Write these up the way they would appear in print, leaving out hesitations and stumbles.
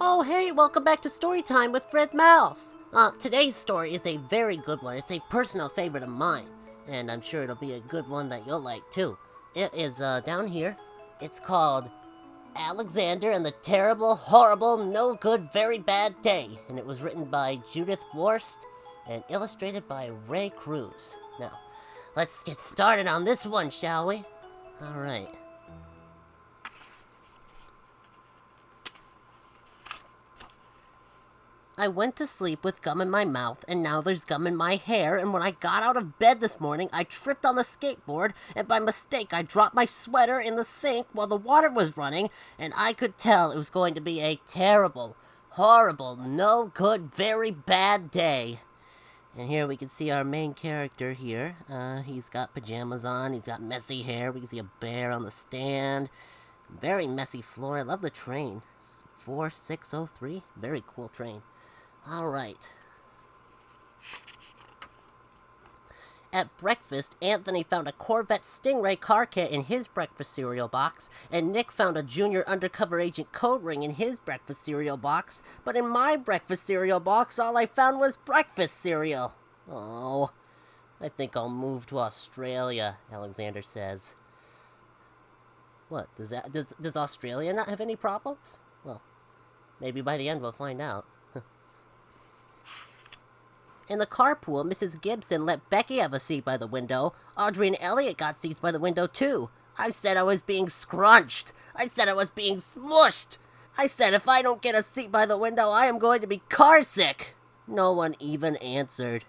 Oh, hey, welcome back to Storytime with Frid Mouse. Today's story is a very good one. It's a personal favorite of mine, and I'm sure it'll be a good one that you'll like too. It is down here. It's called Alexander and the Terrible, Horrible, No Good, Very Bad Day, and it was written by Judith Worst and illustrated by Ray Cruz. Now, let's get started on this one, shall we? All right. I went to sleep with gum in my mouth, and now there's gum in my hair, and when I got out of bed this morning, I tripped on the skateboard, and by mistake I dropped my sweater in the sink while the water was running, and I could tell it was going to be a terrible, horrible, no good, very bad day. And here we can see our main character here. He's got pajamas on, he's got messy hair, we can see a bear on the stand. Very messy floor, I love the train. 4603, very cool train. Alright. At breakfast, Anthony found a Corvette Stingray car kit in his breakfast cereal box, and Nick found a Junior Undercover Agent code ring in his breakfast cereal box, but in my breakfast cereal box, all I found was breakfast cereal. Oh, I think I'll move to Australia, Alexander says. What, does Australia not have any problems? Well, maybe by the end we'll find out. In the carpool, Mrs. Gibson let Becky have a seat by the window. Audrey and Elliot got seats by the window, too. I said I was being scrunched. I said I was being smushed. I said if I don't get a seat by the window, I am going to be car sick. No one even answered.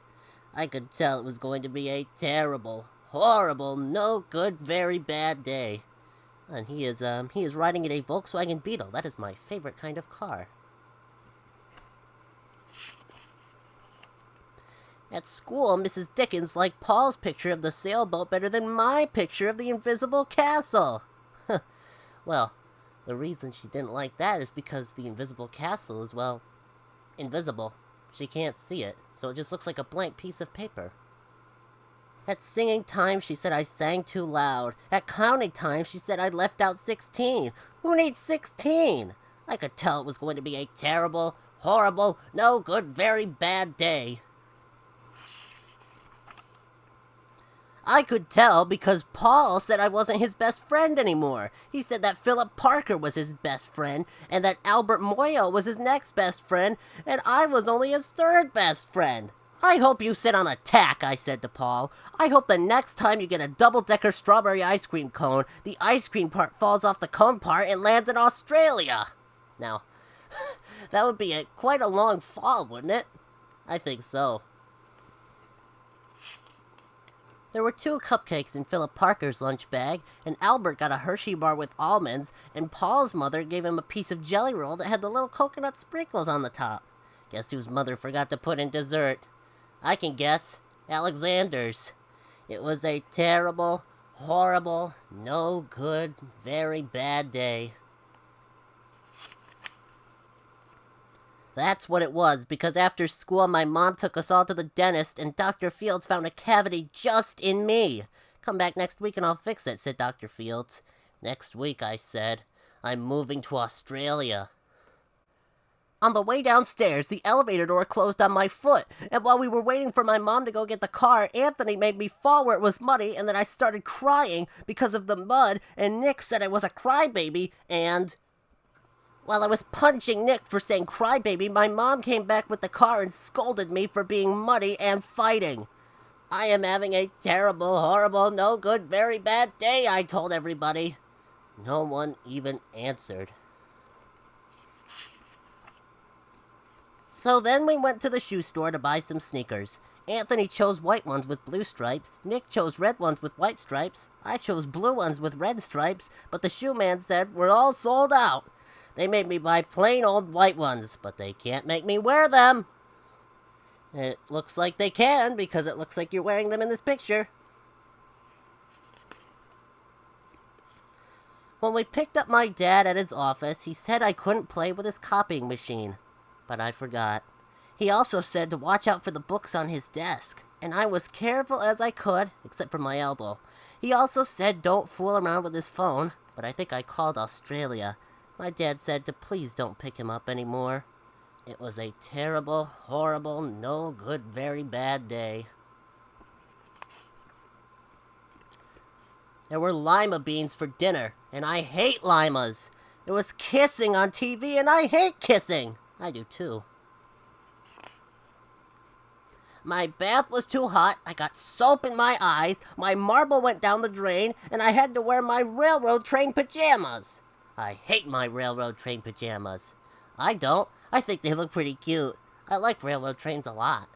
I could tell it was going to be a terrible, horrible, no good, very bad day. And he is riding in a Volkswagen Beetle. That is my favorite kind of car. At school, Mrs. Dickens liked Paul's picture of the sailboat better than my picture of the invisible castle. Well, the reason she didn't like that is because the invisible castle is, well, invisible. She can't see it, so it just looks like a blank piece of paper. At singing time, she said I sang too loud. At counting time, she said I left out 16. Who needs 16? I could tell it was going to be a terrible, horrible, no good, very bad day. I could tell because Paul said I wasn't his best friend anymore. He said that Philip Parker was his best friend, and that Albert Moyo was his next best friend, and I was only his third best friend. I hope you sit on a tack, I said to Paul. I hope the next time you get a double-decker strawberry ice cream cone, the ice cream part falls off the cone part and lands in Australia. Now, that would be quite a long fall, wouldn't it? I think so. There were 2 cupcakes in Philip Parker's lunch bag, and Albert got a Hershey bar with almonds, and Paul's mother gave him a piece of jelly roll that had the little coconut sprinkles on the top. Guess whose mother forgot to put in dessert? I can guess. Alexander's. It was a terrible, horrible, no good, very bad day. That's what it was, because after school my mom took us all to the dentist and Dr. Fields found a cavity just in me. Come back next week and I'll fix it, said Dr. Fields. Next week, I said. I'm moving to Australia. On the way downstairs, the elevator door closed on my foot, and while we were waiting for my mom to go get the car, Anthony made me fall where it was muddy, and then I started crying because of the mud, and Nick said I was a crybaby, and... While I was punching Nick for saying crybaby, my mom came back with the car and scolded me for being muddy and fighting. I am having a terrible, horrible, no good, very bad day, I told everybody. No one even answered. So then we went to the shoe store to buy some sneakers. Anthony chose white ones with blue stripes, Nick chose red ones with white stripes, I chose blue ones with red stripes, but the shoe man said we're all sold out. They made me buy plain old white ones, but they can't make me wear them. It looks like they can, because it looks like you're wearing them in this picture. When we picked up my dad at his office, he said I couldn't play with his copying machine. But I forgot. He also said to watch out for the books on his desk, and I was careful as I could, except for my elbow. He also said don't fool around with his phone, but I think I called Australia. My dad said to please don't pick him up anymore. It was a terrible, horrible, no good, very bad day. There were lima beans for dinner, and I hate limas. There was kissing on TV, and I hate kissing. I do too. My bath was too hot, I got soap in my eyes, my marble went down the drain, and I had to wear my railroad train pajamas. I hate my railroad train pajamas. I don't. I think they look pretty cute. I like railroad trains a lot.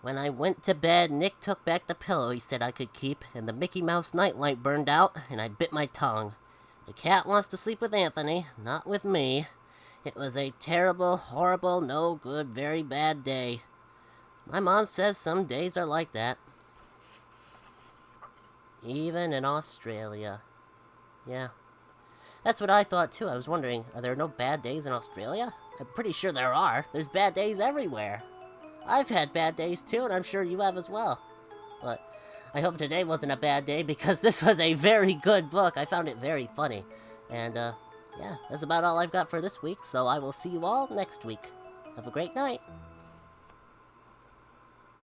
When I went to bed, Nick took back the pillow he said I could keep, and the Mickey Mouse nightlight burned out, and I bit my tongue. The cat wants to sleep with Anthony, not with me. It was a terrible, horrible, no good, very bad day. My mom says some days are like that. Even in Australia. Yeah. That's what I thought too. I was wondering, are there no bad days in Australia? I'm pretty sure there are. There's bad days everywhere. I've had bad days too, and I'm sure you have as well. But I hope today wasn't a bad day, because this was a very good book. I found it very funny. And, yeah, that's about all I've got for this week, so I will see you all next week. Have a great night.